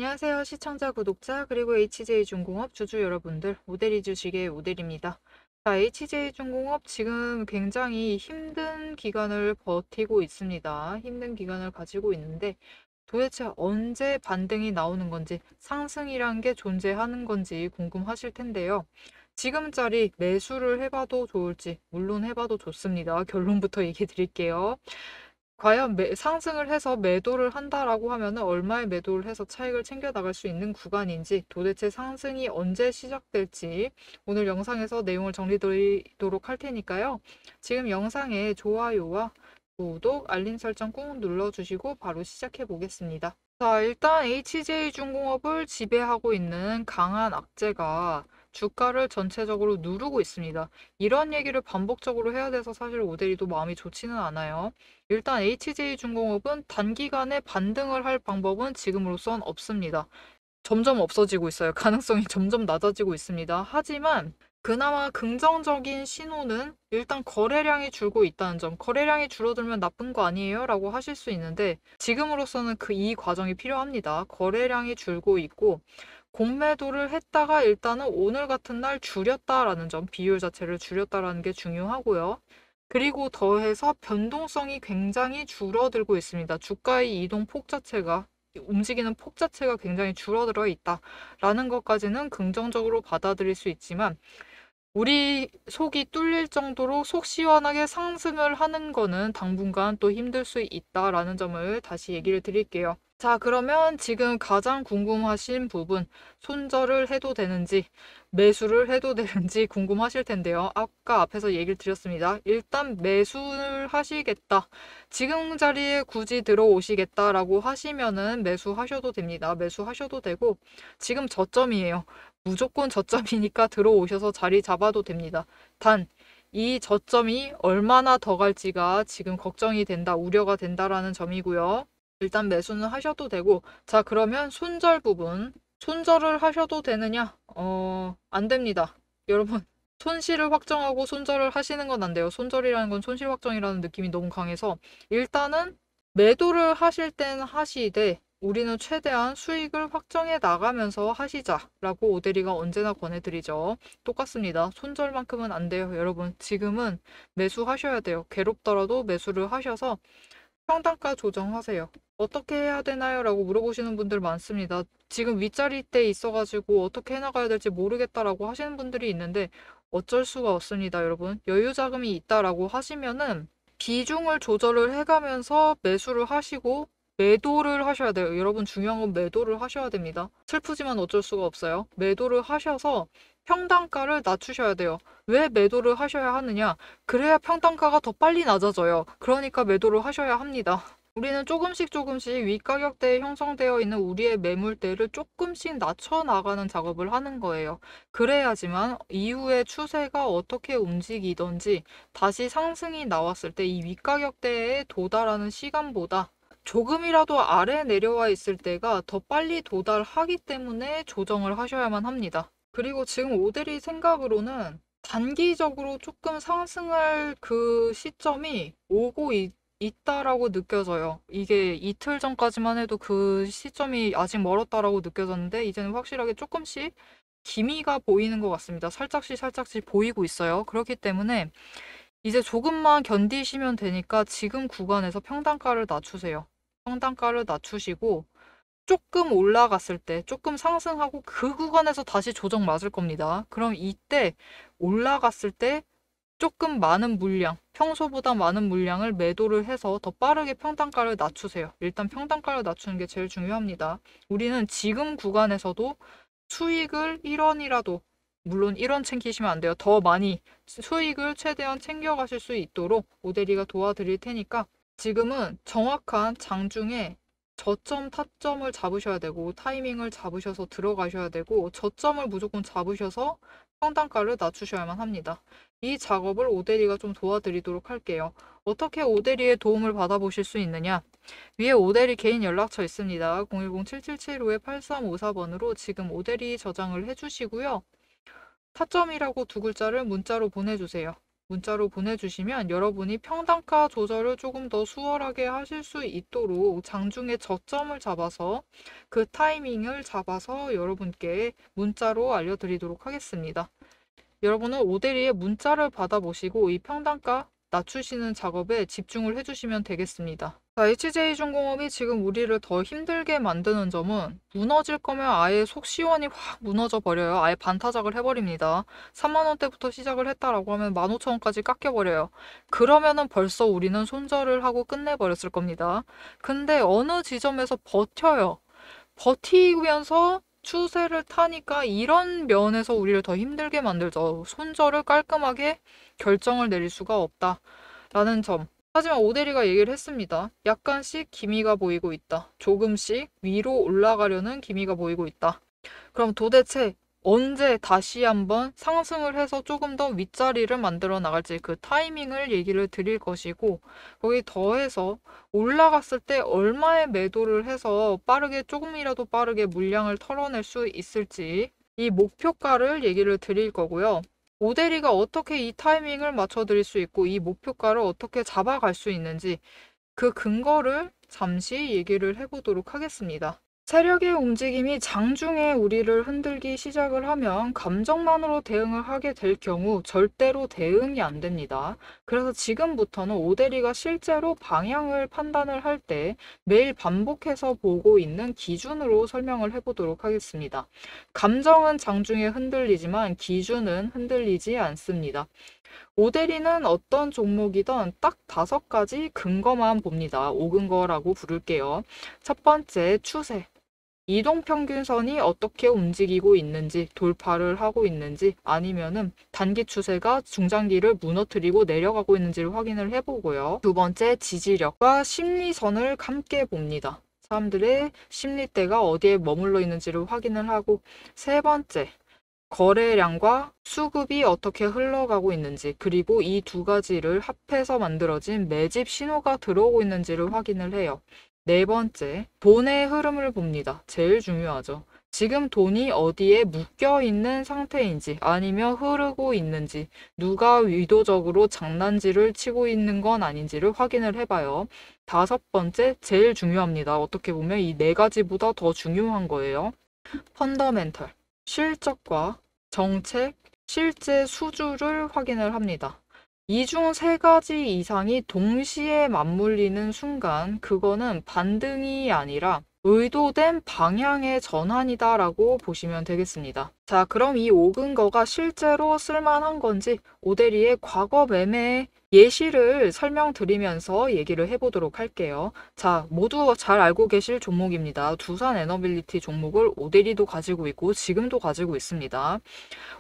안녕하세요. 시청자, 구독자, 그리고 HJ중공업 주주 여러분들, 오대리 주식의 오대리입니다. 자, HJ중공업 지금 굉장히 힘든 기간을 버티고 있습니다. 힘든 기간을 가지고 있는데 도대체 언제 반등이 나오는 건지, 상승이란 게 존재하는 건지 궁금하실 텐데요. 지금짜리 매수를 해봐도 좋을지, 물론 해봐도 좋습니다. 결론부터 얘기 드릴게요. 과연 상승을 해서 매도를 한다라고 하면은 얼마에 매도를 해서 차익을 챙겨 나갈 수 있는 구간인지, 도대체 상승이 언제 시작될지 오늘 영상에서 내용을 정리드리도록 할 테니까요. 지금 영상에 좋아요와 구독, 알림 설정 꾹 눌러주시고 바로 시작해 보겠습니다. 자, 일단 HJ중공업을 지배하고 있는 강한 악재가 주가를 전체적으로 누르고 있습니다. 이런 얘기를 반복적으로 해야 돼서 사실 오대리도 마음이 좋지는 않아요. 일단 HJ중공업은 단기간에 반등을 할 방법은 지금으로선 없습니다. 점점 없어지고 있어요. 가능성이 점점 낮아지고 있습니다. 하지만 그나마 긍정적인 신호는 일단 거래량이 줄고 있다는 점. 거래량이 줄어들면 나쁜 거 아니에요? 라고 하실 수 있는데 지금으로서는 이 과정이 필요합니다. 거래량이 줄고 있고 공매도를 했다가 일단은 오늘 같은 날 줄였다라는 점, 비율 자체를 줄였다라는 게 중요하고요. 그리고 더해서 변동성이 굉장히 줄어들고 있습니다. 주가의 이동 폭 자체가 움직이는 폭 자체가 굉장히 줄어들어 있다라는 것까지는 긍정적으로 받아들일 수 있지만 우리 속이 뚫릴 정도로 속 시원하게 상승을 하는 거는 당분간 또 힘들 수 있다라는 점을 다시 얘기를 드릴게요. 자, 그러면 지금 가장 궁금하신 부분, 손절을 해도 되는지, 매수를 해도 되는지 궁금하실 텐데요. 아까 앞에서 얘기를 드렸습니다. 일단 매수를 하시겠다. 지금 자리에 굳이 들어오시겠다라고 하시면은 매수하셔도 됩니다. 매수하셔도 되고, 지금 저점이에요. 무조건 저점이니까 들어오셔서 자리 잡아도 됩니다. 단, 이 저점이 얼마나 더 갈지가 지금 걱정이 된다, 우려가 된다라는 점이고요. 일단 매수는 하셔도 되고, 자, 그러면 손절 부분. 손절을 하셔도 되느냐? 안 됩니다. 여러분, 손실을 확정하고 손절을 하시는 건 안 돼요. 손절이라는 건 손실 확정이라는 느낌이 너무 강해서 일단은 매도를 하실 땐 하시되 우리는 최대한 수익을 확정해 나가면서 하시자라고 오대리가 언제나 권해드리죠. 똑같습니다. 손절만큼은 안 돼요. 여러분, 지금은 매수하셔야 돼요. 괴롭더라도 매수를 하셔서 평단가 조정하세요. 어떻게 해야 되나요? 라고 물어보시는 분들 많습니다. 지금 윗자리 때 있어가지고 어떻게 해나가야 될지 모르겠다라고 하시는 분들이 있는데 어쩔 수가 없습니다, 여러분. 여유 자금이 있다라고 하시면은 비중을 조절을 해가면서 매수를 하시고 매도를 하셔야 돼요. 여러분, 중요한 건 매도를 하셔야 됩니다. 슬프지만 어쩔 수가 없어요. 매도를 하셔서 평단가를 낮추셔야 돼요. 왜 매도를 하셔야 하느냐? 그래야 평단가가 더 빨리 낮아져요. 그러니까 매도를 하셔야 합니다. 우리는 조금씩 조금씩 윗가격대에 형성되어 있는 우리의 매물대를 조금씩 낮춰 나가는 작업을 하는 거예요. 그래야지만 이후의 추세가 어떻게 움직이던지 다시 상승이 나왔을 때 이 윗가격대에 도달하는 시간보다 조금이라도 아래 내려와 있을 때가 더 빨리 도달하기 때문에 조정을 하셔야만 합니다. 그리고 지금 오대리 생각으로는 단기적으로 조금 상승할 그 시점이 오고 있다라고 느껴져요. 이게 이틀 전까지만 해도 그 시점이 아직 멀었다라고 느껴졌는데 이제는 확실하게 조금씩 기미가 보이는 것 같습니다. 살짝씩 살짝씩 보이고 있어요. 그렇기 때문에 이제 조금만 견디시면 되니까 지금 구간에서 평단가를 낮추세요. 평단가를 낮추시고 조금 올라갔을 때, 조금 상승하고 그 구간에서 다시 조정 맞을 겁니다. 그럼 이때 올라갔을 때 조금 많은 물량, 평소보다 많은 물량을 매도를 해서 더 빠르게 평단가를 낮추세요. 일단 평단가를 낮추는 게 제일 중요합니다. 우리는 지금 구간에서도 수익을 1원이라도, 물론 1원 챙기시면 안 돼요. 더 많이 수익을 최대한 챙겨가실 수 있도록 오대리가 도와드릴 테니까 지금은 정확한 장중에 저점, 타점을 잡으셔야 되고 타이밍을 잡으셔서 들어가셔야 되고 저점을 무조건 잡으셔서 평단가를 낮추셔야만 합니다. 이 작업을 오대리가 좀 도와드리도록 할게요. 어떻게 오대리의 도움을 받아보실 수 있느냐? 위에 오대리 개인 연락처 있습니다. 010-7775-8354번으로 지금 오대리 저장을 해주시고요. 타점이라고 두 글자를 문자로 보내주세요. 문자로 보내주시면 여러분이 평단가 조절을 조금 더 수월하게 하실 수 있도록 장중에 저점을 잡아서 그 타이밍을 잡아서 여러분께 문자로 알려드리도록 하겠습니다. 여러분은 오대리의 문자를 받아보시고 이 평단가 낮추시는 작업에 집중을 해주시면 되겠습니다. 자, HJ중공업이 지금 우리를 더 힘들게 만드는 점은 무너질 거면 아예 속 시원히 확 무너져 버려요. 아예 반타작을 해버립니다. 3만원대부터 시작을 했다라고 하면 15,000원까지 깎여버려요. 그러면은 벌써 우리는 손절을 하고 끝내버렸을 겁니다. 근데 어느 지점에서 버텨요. 버티면서 추세를 타니까 이런 면에서 우리를 더 힘들게 만들죠. 손절을 깔끔하게 결정을 내릴 수가 없다라는 점. 하지만 오대리가 얘기를 했습니다. 약간씩 기미가 보이고 있다. 조금씩 위로 올라가려는 기미가 보이고 있다. 그럼 도대체 언제 다시 한번 상승을 해서 조금 더 윗자리를 만들어 나갈지 그 타이밍을 얘기를 드릴 것이고, 거기 더해서 올라갔을 때 얼마의 매도를 해서 빠르게 조금이라도 빠르게 물량을 털어낼 수 있을지 이 목표가를 얘기를 드릴 거고요. 오대리가 어떻게 이 타이밍을 맞춰 드릴 수 있고 이 목표가를 어떻게 잡아갈 수 있는지 그 근거를 잠시 얘기를 해보도록 하겠습니다. 세력의 움직임이 장중에 우리를 흔들기 시작을 하면 감정만으로 대응을 하게 될 경우 절대로 대응이 안 됩니다. 그래서 지금부터는 오대리가 실제로 방향을 판단을 할 때 매일 반복해서 보고 있는 기준으로 설명을 해보도록 하겠습니다. 감정은 장중에 흔들리지만 기준은 흔들리지 않습니다. 오대리는 어떤 종목이든 딱 5가지 근거만 봅니다. 5근거라고 부를게요. 첫 번째, 추세. 이동평균선이 어떻게 움직이고 있는지, 돌파를 하고 있는지, 아니면은 단기 추세가 중장기를 무너뜨리고 내려가고 있는지를 확인을 해보고요. 두 번째, 지지력과 심리선을 함께 봅니다. 사람들의 심리대가 어디에 머물러 있는지를 확인을 하고, 세 번째, 거래량과 수급이 어떻게 흘러가고 있는지, 그리고 이 2가지를 합해서 만들어진 매집 신호가 들어오고 있는지를 확인을 해요. 네 번째, 돈의 흐름을 봅니다. 제일 중요하죠. 지금 돈이 어디에 묶여 있는 상태인지 아니면 흐르고 있는지, 누가 의도적으로 장난질을 치고 있는 건 아닌지를 확인을 해봐요. 5번째, 제일 중요합니다. 어떻게 보면 이 4가지보다 더 중요한 거예요. 펀더멘털, 실적과 정책, 실제 수주를 확인을 합니다. 이 중 3가지 이상이 동시에 맞물리는 순간 그거는 반등이 아니라 의도된 방향의 전환이다라고 보시면 되겠습니다. 자, 그럼 이 5근거가 실제로 쓸만한 건지 오대리의 과거 매매 예시를 설명드리면서 얘기를 해보도록 할게요. 자, 모두 잘 알고 계실 종목입니다. 두산 에너빌리티 종목을 오대리도 가지고 있고 지금도 가지고 있습니다.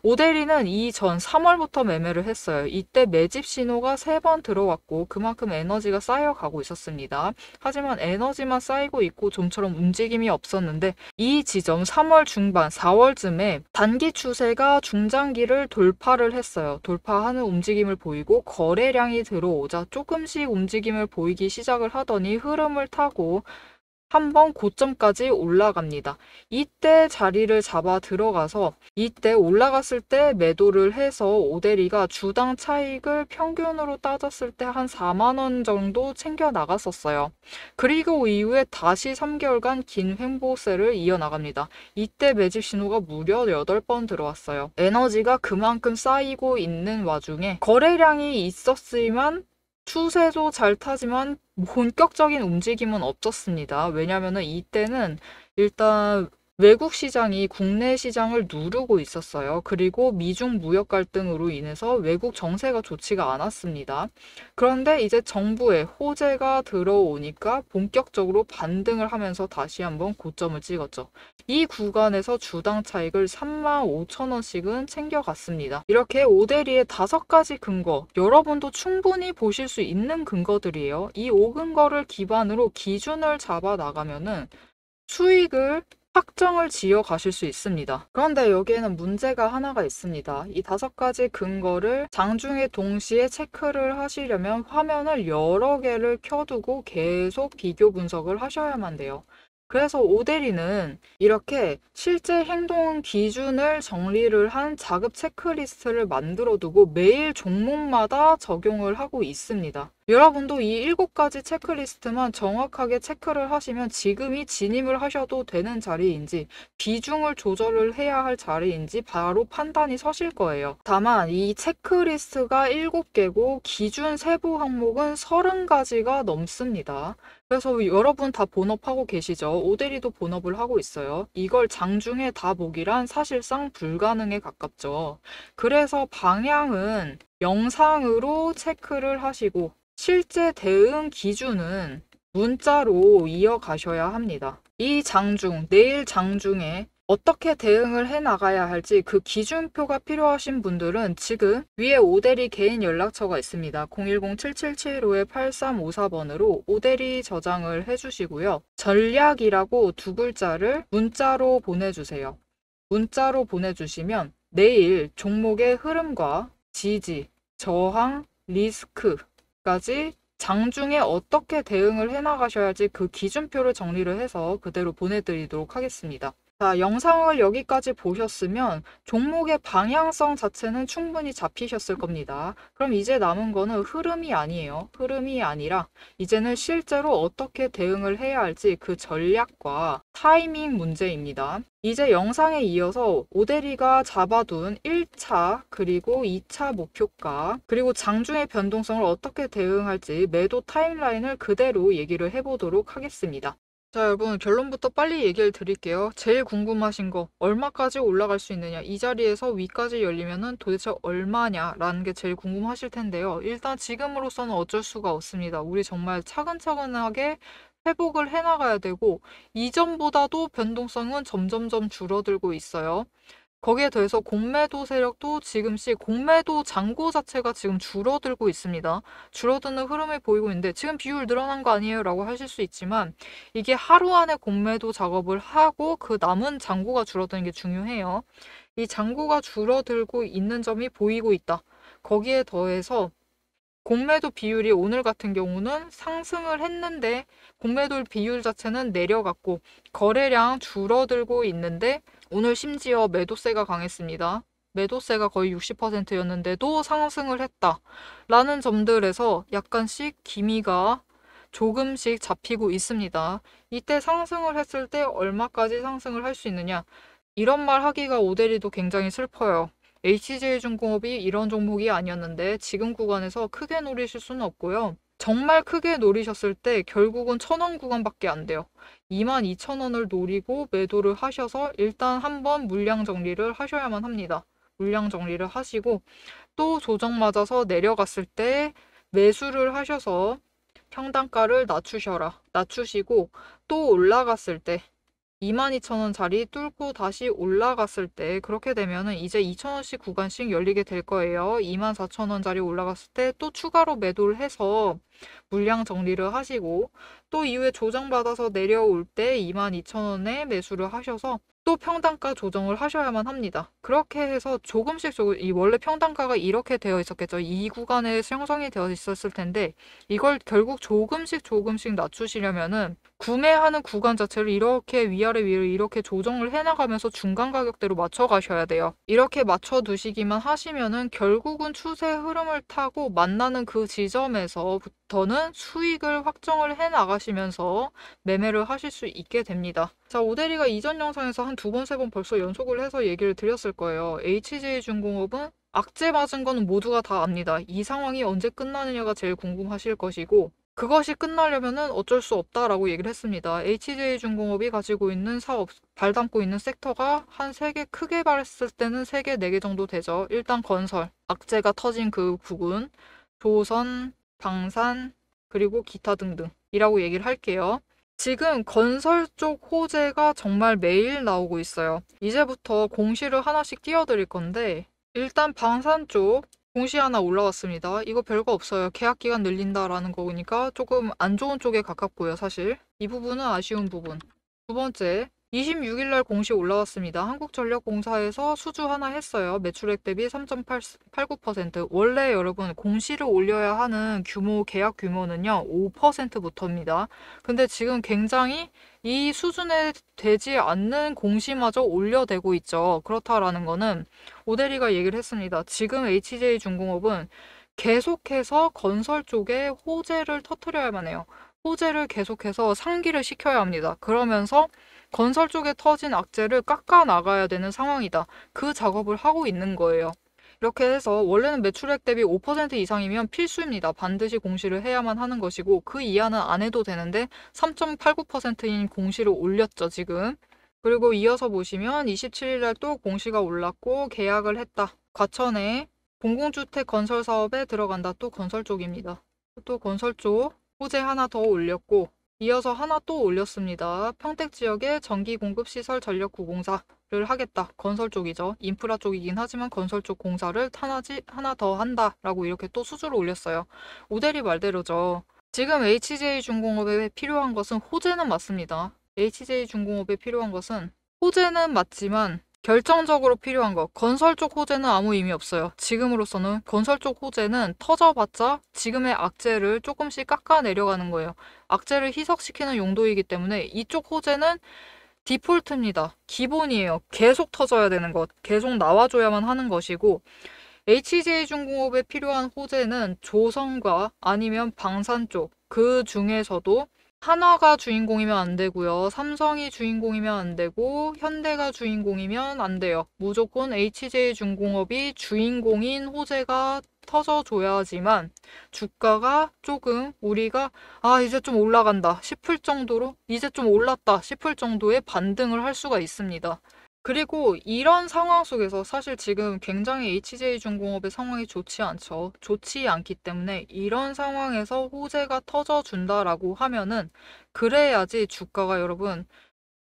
오대리는 이전 3월부터 매매를 했어요. 이때 매집 신호가 3번 들어왔고 그만큼 에너지가 쌓여가고 있었습니다. 하지만 에너지만 쌓이고 있고 좀처럼 움직임이 없었는데 이 지점 3월 중반 4월쯤에 단기 추세가 중장기를 돌파를 했어요. 돌파하는 움직임을 보이고 거래량이 들어오자 조금씩 움직임을 보이기 시작을 하더니 흐름을 타고 한번 고점까지 올라갑니다. 이때 자리를 잡아 들어가서 이때 올라갔을 때 매도를 해서 오대리가 주당 차익을 평균으로 따졌을 때 한 4만원 정도 챙겨 나갔었어요. 그리고 이후에 다시 3개월간 긴 횡보세를 이어나갑니다. 이때 매집 신호가 무려 8번 들어왔어요. 에너지가 그만큼 쌓이고 있는 와중에 거래량이 있었지만 추세도 잘 타지만 본격적인 움직임은 없었습니다. 왜냐하면 이때는 일단 외국 시장이 국내 시장을 누르고 있었어요. 그리고 미중 무역 갈등으로 인해서 외국 정세가 좋지가 않았습니다. 그런데 이제 정부의 호재가 들어오니까 본격적으로 반등을 하면서 다시 한번 고점을 찍었죠. 이 구간에서 주당 차익을 35,000원씩은 챙겨갔습니다. 이렇게 오대리의 5가지 근거, 여러분도 충분히 보실 수 있는 근거들이에요. 이 5근거를 기반으로 기준을 잡아 나가면은 수익을 확정을 지어 가실 수 있습니다. 그런데 여기에는 문제가 하나가 있습니다. 이 5가지 근거를 장중에 동시에 체크를 하시려면 화면을 여러 개를 켜두고 계속 비교 분석을 하셔야만 돼요. 그래서 오데리는 이렇게 실제 행동 기준을 정리를 한 자급 체크리스트를 만들어 두고 매일 종목마다 적용을 하고 있습니다. 여러분도 이 7가지 체크리스트만 정확하게 체크를 하시면 지금이 진입을 하셔도 되는 자리인지 비중을 조절을 해야 할 자리인지 바로 판단이 서실 거예요. 다만 이 체크리스트가 7개고 기준 세부 항목은 30가지가 넘습니다. 그래서 여러분 다 본업하고 계시죠? 오대리도 본업을 하고 있어요. 이걸 장중에 다 보기란 사실상 불가능에 가깝죠. 그래서 방향은 영상으로 체크를 하시고 실제 대응 기준은 문자로 이어가셔야 합니다. 이 장중, 내일 장중에 어떻게 대응을 해 나가야 할지 그 기준표가 필요하신 분들은 지금 위에 오대리 개인 연락처가 있습니다. 010-7775-8354번으로 오대리 저장을 해주시고요. 전략이라고 2글자를 문자로 보내주세요. 문자로 보내주시면 내일 종목의 흐름과 지지, 저항, 리스크까지 장중에 어떻게 대응을 해나가셔야 할지 그 기준표를 정리를 해서 그대로 보내드리도록 하겠습니다. 자, 영상을 여기까지 보셨으면 종목의 방향성 자체는 충분히 잡히셨을 겁니다. 그럼 이제 남은 거는 흐름이 아니에요. 흐름이 아니라 이제는 실제로 어떻게 대응을 해야 할지 그 전략과 타이밍 문제입니다. 이제 영상에 이어서 오대리가 잡아둔 1차 그리고 2차 목표가 그리고 장중의 변동성을 어떻게 대응할지 매도 타임라인을 그대로 얘기를 해보도록 하겠습니다. 자, 여러분 결론부터 빨리 얘기를 드릴게요. 제일 궁금하신 거 얼마까지 올라갈 수 있느냐, 이 자리에서 위까지 열리면은 도대체 얼마냐라는 게 제일 궁금하실 텐데요. 일단 지금으로서는 어쩔 수가 없습니다. 우리 정말 차근차근하게 회복을 해나가야 되고 이전보다도 변동성은 점점점 줄어들고 있어요. 거기에 더해서 공매도 세력도 지금씩 공매도 잔고 자체가 지금 줄어들고 있습니다. 줄어드는 흐름을 보이고 있는데 지금 비율 늘어난 거 아니에요? 라고 하실 수 있지만 이게 하루 안에 공매도 작업을 하고 그 남은 잔고가 줄어드는 게 중요해요. 이 잔고가 줄어들고 있는 점이 보이고 있다. 거기에 더해서 공매도 비율이 오늘 같은 경우는 상승을 했는데 공매도 비율 자체는 내려갔고 거래량 줄어들고 있는데 오늘 심지어 매도세가 강했습니다. 매도세가 거의 60%였는데도 상승을 했다라는 점들에서 약간씩 기미가 조금씩 잡히고 있습니다. 이때 상승을 했을 때 얼마까지 상승을 할 수 있느냐? 이런 말 하기가 오대리도 굉장히 슬퍼요. HJ중공업이 이런 종목이 아니었는데 지금 구간에서 크게 노리실 수는 없고요. 정말 크게 노리셨을 때 결국은 1,000원 구간밖에 안 돼요. 22,000원을 노리고 매도를 하셔서 일단 한번 물량 정리를 하셔야만 합니다. 물량 정리를 하시고 또 조정 맞아서 내려갔을 때 매수를 하셔서 평단가를 낮추시고 또 올라갔을 때 22,000원짜리 뚫고 다시 올라갔을 때 그렇게 되면은 이제 2,000원씩 구간씩 열리게 될 거예요. 24,000원짜리 올라갔을 때 또 추가로 매도를 해서 물량 정리를 하시고 또 이후에 조정받아서 내려올 때 22,000원에 매수를 하셔서 또 평단가 조정을 하셔야만 합니다. 그렇게 해서 조금씩 이 원래 평단가가 이렇게 되어 있었겠죠. 이 구간에 형성이 되어 있었을 텐데 이걸 결국 조금씩 낮추시려면은 구매하는 구간 자체를 이렇게 위아래 이렇게 조정을 해나가면서 중간 가격대로 맞춰 가셔야 돼요. 이렇게 맞춰 두시기만 하시면은 결국은 추세 흐름을 타고 만나는 그 지점에서부터는 수익을 확정을 해 나가시면서 매매를 하실 수 있게 됩니다. 자, 오대리가 이전 영상에서 한 2번, 3번 벌써 연속을 해서 얘기를 드렸을 거예요. HJ중공업은 악재 맞은 거는 모두가 다 압니다. 이 상황이 언제 끝나느냐가 제일 궁금하실 것이고 그것이 끝나려면은 어쩔 수 없다라고 얘기를 했습니다. HJ중공업이 가지고 있는 사업, 발담고 있는 섹터가 한 3개 크게 봤을 때는 3개, 4개 정도 되죠. 일단 건설, 악재가 터진 그 부분, 조선, 방산, 그리고 기타 등등이라고 얘기를 할게요. 지금 건설 쪽 호재가 정말 매일 나오고 있어요. 이제부터 공시를 하나씩 띄워드릴 건데 일단 방산 쪽 공시 하나 올라왔습니다. 이거 별거 없어요. 계약 기간 늘린다라는 거니까 조금 안 좋은 쪽에 가깝고요, 사실. 이 부분은 아쉬운 부분. 두 번째, 26일 날 공시 올라왔습니다. 한국전력공사에서 수주 하나 했어요. 매출액 대비 3.89%. 원래 여러분 공시를 올려야 하는 규모, 계약 규모는요 5%부터입니다. 근데 지금 굉장히 이 수준에 되지 않는 공시마저 올려대고 있죠. 그렇다라는 거는 오대리가 얘기를 했습니다. 지금 HJ중공업은 계속해서 건설 쪽에 호재를 터뜨려야만 해요. 호재를 계속해서 상기를 시켜야 합니다. 그러면서 건설 쪽에 터진 악재를 깎아 나가야 되는 상황이다. 그 작업을 하고 있는 거예요. 이렇게 해서 원래는 매출액 대비 5% 이상이면 필수입니다. 반드시 공시를 해야만 하는 것이고 그 이하는 안 해도 되는데 3.89%인 공시를 올렸죠, 지금. 그리고 이어서 보시면 27일 날 또 공시가 올랐고 계약을 했다. 과천에 공공주택 건설 사업에 들어간다. 또 건설 쪽입니다. 또 건설 쪽 호재 하나 더 올렸고 이어서 하나 또 올렸습니다. 평택 지역의 전기공급시설 전력구공사를 하겠다. 건설 쪽이죠. 인프라 쪽이긴 하지만 건설 쪽 공사를 하나 더 한다라고 이렇게 또 수주를 올렸어요. 오대리 말대로죠. 지금 HJ중공업에 필요한 것은 호재는 맞습니다. HJ중공업에 필요한 것은 호재는 맞지만 결정적으로 필요한 거, 건설 쪽 호재는 아무 의미 없어요. 지금으로서는 건설 쪽 호재는 터져봤자 지금의 악재를 조금씩 깎아 내려가는 거예요. 악재를 희석시키는 용도이기 때문에 이쪽 호재는 디폴트입니다. 기본이에요. 계속 터져야 되는 것, 계속 나와줘야만 하는 것이고 HJ중공업에 필요한 호재는 조선과 아니면 방산 쪽, 그 중에서도 한화가 주인공이면 안 되고요. 삼성이 주인공이면 안 되고 현대가 주인공이면 안 돼요. 무조건 HJ중공업이 주인공인 호재가 터져줘야지만 주가가 조금 우리가 이제 좀 올라간다 싶을 정도로 이제 좀 올랐다 싶을 정도의 반등을 할 수가 있습니다. 그리고 이런 상황 속에서 사실 지금 굉장히 HJ중공업의 상황이 좋지 않죠. 좋지 않기 때문에 이런 상황에서 호재가 터져준다라고 하면은 그래야지 주가가 여러분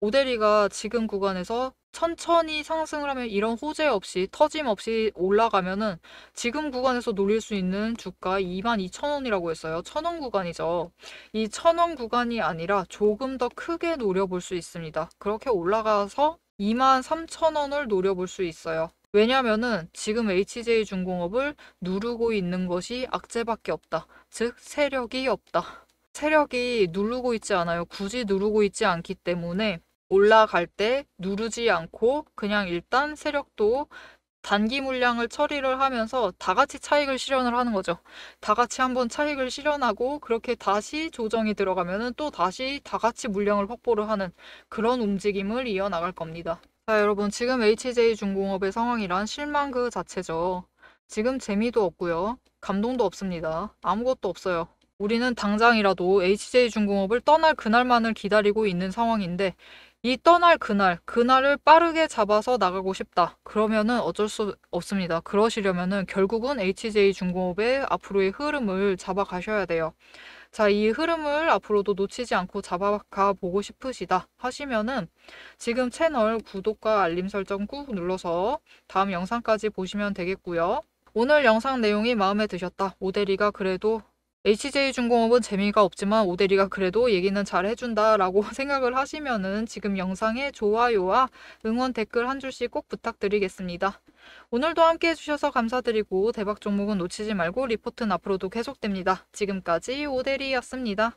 오대리가 지금 구간에서 천천히 상승을 하면 이런 호재 없이 터짐 없이 올라가면은 지금 구간에서 노릴 수 있는 주가 22,000원이라고 했어요. 1,000원 구간이죠. 이 1,000원 구간이 아니라 조금 더 크게 노려볼 수 있습니다. 그렇게 올라가서 23,000원을 노려볼 수 있어요. 왜냐면은 지금 HJ중공업을 누르고 있는 것이 악재밖에 없다. 즉 세력이 없다. 세력이 누르고 있지 않아요. 굳이 누르고 있지 않기 때문에 올라갈 때 누르지 않고 그냥 일단 세력도 단기 물량을 처리를 하면서 다 같이 차익을 실현을 하는 거죠. 다 같이 한번 차익을 실현하고 그렇게 다시 조정이 들어가면은 또 다시 다 같이 물량을 확보를 하는 그런 움직임을 이어나갈 겁니다. 자, 여러분 지금 HJ중공업의 상황이란 실망 그 자체죠. 지금 재미도 없고요. 감동도 없습니다. 아무것도 없어요. 우리는 당장이라도 HJ중공업을 떠날 그날만을 기다리고 있는 상황인데 이 떠날 그날을 빠르게 잡아서 나가고 싶다. 그러면은 어쩔 수 없습니다. 그러시려면은 결국은 HJ중공업의 앞으로의 흐름을 잡아가셔야 돼요. 자, 이 흐름을 앞으로도 놓치지 않고 잡아가 보고 싶으시다 하시면은 지금 채널 구독과 알림 설정 꾹 눌러서 다음 영상까지 보시면 되겠고요. 오늘 영상 내용이 마음에 드셨다. 오대리가 그래도 HJ중공업은 재미가 없지만 오대리가 그래도 얘기는 잘 해준다라고 생각을 하시면은 지금 영상에 좋아요와 응원 댓글 한 줄씩 꼭 부탁드리겠습니다. 오늘도 함께 해주셔서 감사드리고 대박 종목은 놓치지 말고 리포트는 앞으로도 계속됩니다. 지금까지 오대리였습니다.